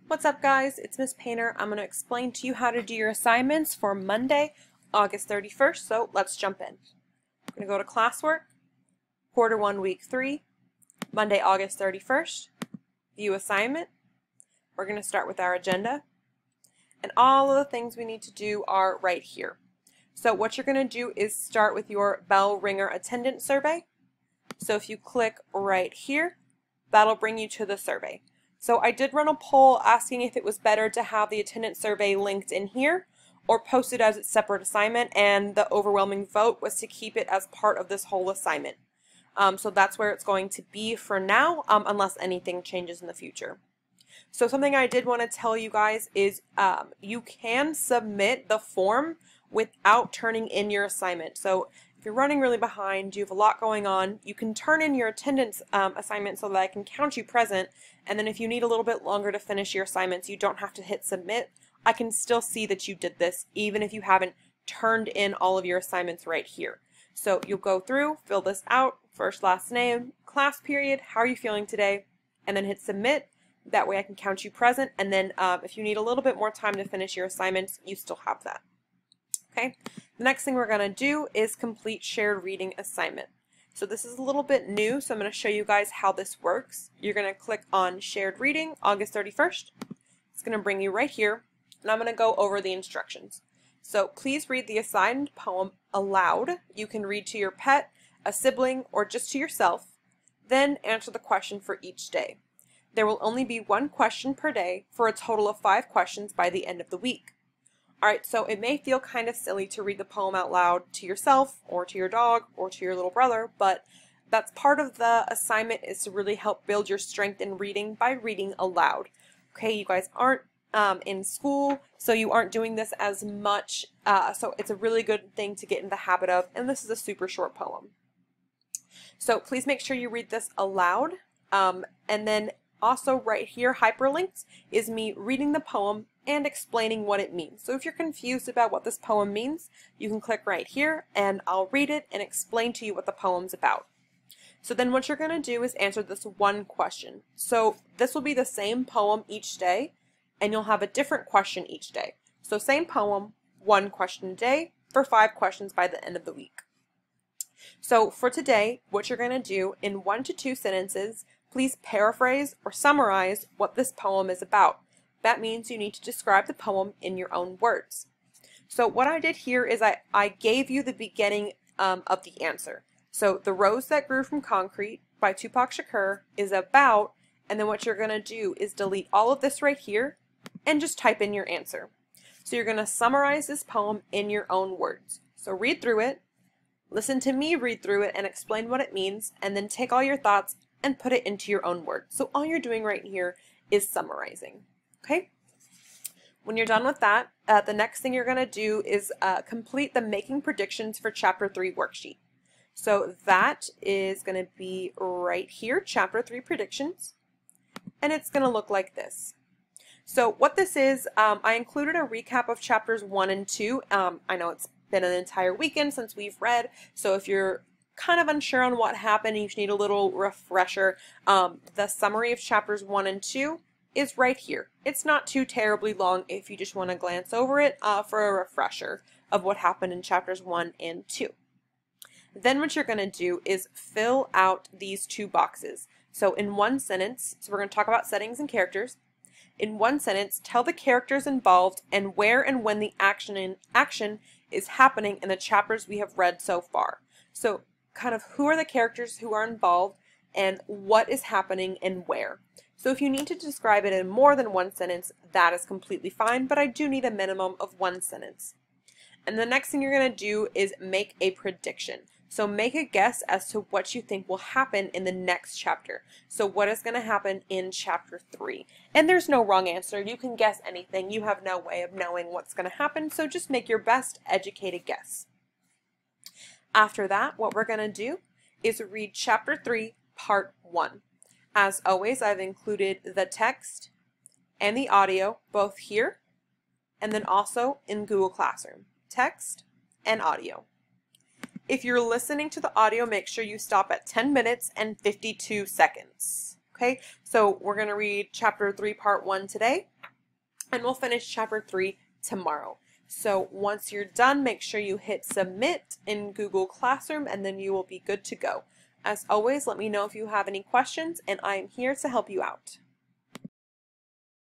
What's up guys, it's Miss Painter. I'm going to explain to you how to do your assignments for Monday, August 31st, so let's jump in. We're going to go to classwork, quarter 1, week 3, Monday, August 31st, view assignment. We're going to start with our agenda, and all of the things we need to do are right here. So what you're going to do is start with your bell ringer attendance survey. So if you click right here, that'll bring you to the survey. So I did run a poll asking if it was better to have the attendance survey linked in here or posted as its separate assignment, and the overwhelming vote was to keep it as part of this whole assignment. So that's where it's going to be for now, unless anything changes in the future. So something I did want to tell you guys is you can submit the form without turning in your assignment. So if you're running really behind, you have a lot going on, you can turn in your attendance assignment so that I can count you present, and then if you need a little bit longer to finish your assignments, you don't have to hit submit. I can still see that you did this even if you haven't turned in all of your assignments right here. So you'll go through, fill this out, first, last name, class period, how are you feeling today, and then hit submit. That way I can count you present, and then if you need a little bit more time to finish your assignments, you still have that. Okay, the next thing we're going to do is complete shared reading assignment. So this is a little bit new, so I'm going to show you guys how this works. You're going to click on shared reading, August 31st. It's going to bring you right here, and I'm going to go over the instructions. So please read the assigned poem aloud. You can read to your pet, a sibling, or just to yourself. Then answer the question for each day. There will only be one question per day for a total of 5 questions by the end of the week. Alright, so it may feel kind of silly to read the poem out loud to yourself or to your dog or to your little brother, but that's part of the assignment, is to really help build your strength in reading by reading aloud. Okay, you guys aren't in school, so you aren't doing this as much, so it's a really good thing to get in the habit of, and this is a super short poem. So please make sure you read this aloud, and then also right here, hyperlinked, is me reading the poem and explaining what it means. So if you're confused about what this poem means, you can click right here and I'll read it and explain to you what the poem's about. So then what you're going to do is answer this one question. So this will be the same poem each day, and you'll have a different question each day. So same poem, one question a day for 5 questions by the end of the week. So for today, what you're going to do in 1 to 2 sentences, please paraphrase or summarize what this poem is about. That means you need to describe the poem in your own words. So what I did here is I gave you the beginning of the answer. So The Rose That Grew from Concrete by Tupac Shakur is about, and then what you're going to do is delete all of this right here and just type in your answer. So you're going to summarize this poem in your own words. So read through it, listen to me read through it and explain what it means, and then take all your thoughts and put it into your own words. So all you're doing right here is summarizing. Okay? When you're done with that, the next thing you're going to do is complete the Making Predictions for Chapter 3 worksheet. So that is going to be right here, Chapter 3 Predictions, and it's going to look like this. So what this is, I included a recap of Chapters 1 and 2. I know it's been an entire weekend since we've read, so if you're kind of unsure on what happened and you need a little refresher, the summary of Chapters 1 and 2 is right here. It's not too terribly long if you just want to glance over it for a refresher of what happened in Chapters 1 and 2. Then what you're going to do is fill out these 2 boxes. So in one sentence, so we're going to talk about settings and characters. In one sentence, tell the characters involved and where and when the action is happening in the chapters we have read so far. So kind of who are the characters who are involved and what is happening and where. So if you need to describe it in more than one sentence, that is completely fine, but I do need a minimum of 1 sentence. And the next thing you're going to do is make a prediction. So make a guess as to what you think will happen in the next chapter. So what is going to happen in Chapter 3? And there's no wrong answer. You can guess anything. You have no way of knowing what's going to happen, so just make your best educated guess. After that, what we're going to do is read Chapter 3, Part 1. As always, I've included the text and the audio both here and then also in Google Classroom. Text and audio. If you're listening to the audio, make sure you stop at 10 minutes and 52 seconds. Okay, so we're going to read Chapter 3, Part 1 today. and we'll finish chapter 3 tomorrow. So once you're done, make sure you hit submit in Google Classroom, and then you will be good to go. As always, let me know if you have any questions, and I am here to help you out.